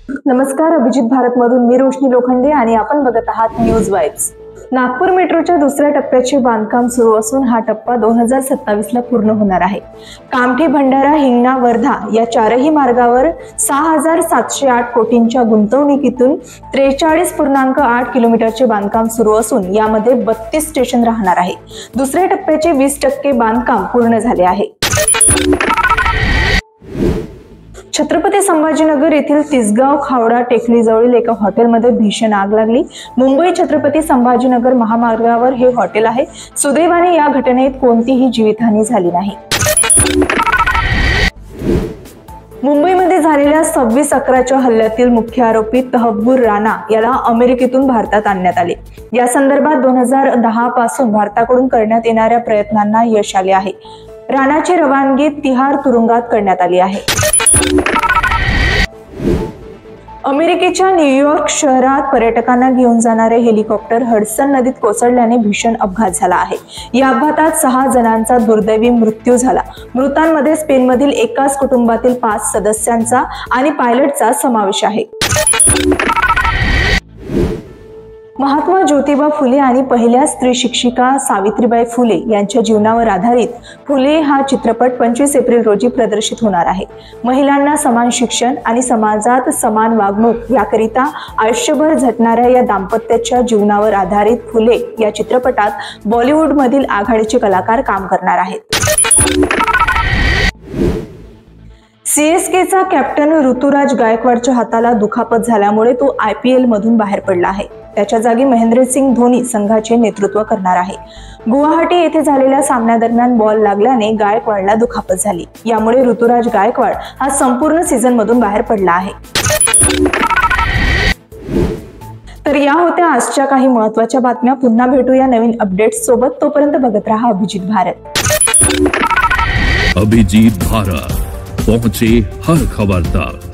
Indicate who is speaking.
Speaker 1: नमस्कार, अभिजित भारत मधून मी रोशनी लोखंडे आणि आपण बघत आहात न्यूज वाइब्स। नागपूर मेट्रोच्या दुसऱ्या टप्प्याचे बांधकाम सुरू असून हा टप्पा 2027 ला पूर्ण होणार आहे। कामठी, भंडारा, हिंगणा, वर्धा या चारही मार्गावर 6708 कोटींच्या गुंतवणुकीतून 43.8 किलोमीटरचे बांधकाम सुरू असून यामध्ये 32 स्टेशन राहणार आहे। दुसऱ्या टप्प्याचे 20% बांधकाम पूर्ण झाले आहे। छत्रपती संभाजीनगर येथील तिसगाव खावडा टेकडीजवळील एका हॉटेलमध्ये भीषण आग लागली। मुंबई छत्रपती संभाजीनगर महामार्गावर हे हॉटेल आहे। सुदैवाने या घटनेत कोणतीही जीवितहानी झाली नाही। मुंबईमध्ये झालेल्या 26/11च्या हल्ल्यातील मुख्य आरोपी तहब्बूर राणा याला अमेरिकेतून भारतात आणण्यात आले। या संदर्भात 2010 पासून भारताकडून करण्यात येणाऱ्या प्रयत्नांना यश आले आहे। राणाची रवानगी तिहार तुरुंगात करण्यात आली आहे। अमेरिकेच्या न्यूयॉर्क शहरात पर्यटकांना घेऊन जाणारे हेलिकॉप्टर हडसन नदीत कोसळल्याने भीषण अपघात झाला आहे। या अपघातात 6 जणांचा दुर्दैवी मृत्यू झाला। मृतांमध्ये स्पेनमधील एकाच कुटुंबातील 5 सदस्यांचा आणि पायलटचा समावेश आहे। महात्मा ज्योतिबा फुले आणि पहिल्या स्त्री शिक्षिका सावित्रीबाई फुले यांच्या जीवनावर आधारित फुले हा चित्रपट 25 एप्रिल रोजी प्रदर्शित होणार आहे। महिलांना समान शिक्षण आणि समाजात समान वागणूक याकरिता आयुष्यभर झटणाऱ्या या दाम्पत्याच्या जीवनावर आधारित फुले या चित्रपटात बॉलिवूडमधील आघाडीचे कलाकार काम करणार आहेत। सीएसकेचा कॅप्टन ऋतुराज गायकवाडच्या हाताला दुखापत झाल्यामुळे तो IPL मधून बाहेर पडला आहे। त्याच्या जागी महेंद्रसिंग धोनी संघाचे नेतृत्व करणार आहे। गुवाहाटी येथे झालेल्या सामन्यादरम्यान बॉल लागल्याने गायकवाडला दुखापत झाली। यामुळे ऋतुराज गायकवाड हा संपूर्ण सीझन मधून बाहेर पडला आहे। तर या होत्या आजच्या काही महत्त्वाच्या बातम्या। पुन्हा भेटूया नवीन अपडेट्स सोबत। तोपर्यंत बघत रहा अभिजित भारत।
Speaker 2: अभिजित भारत, पहुंचे हर खबर तक।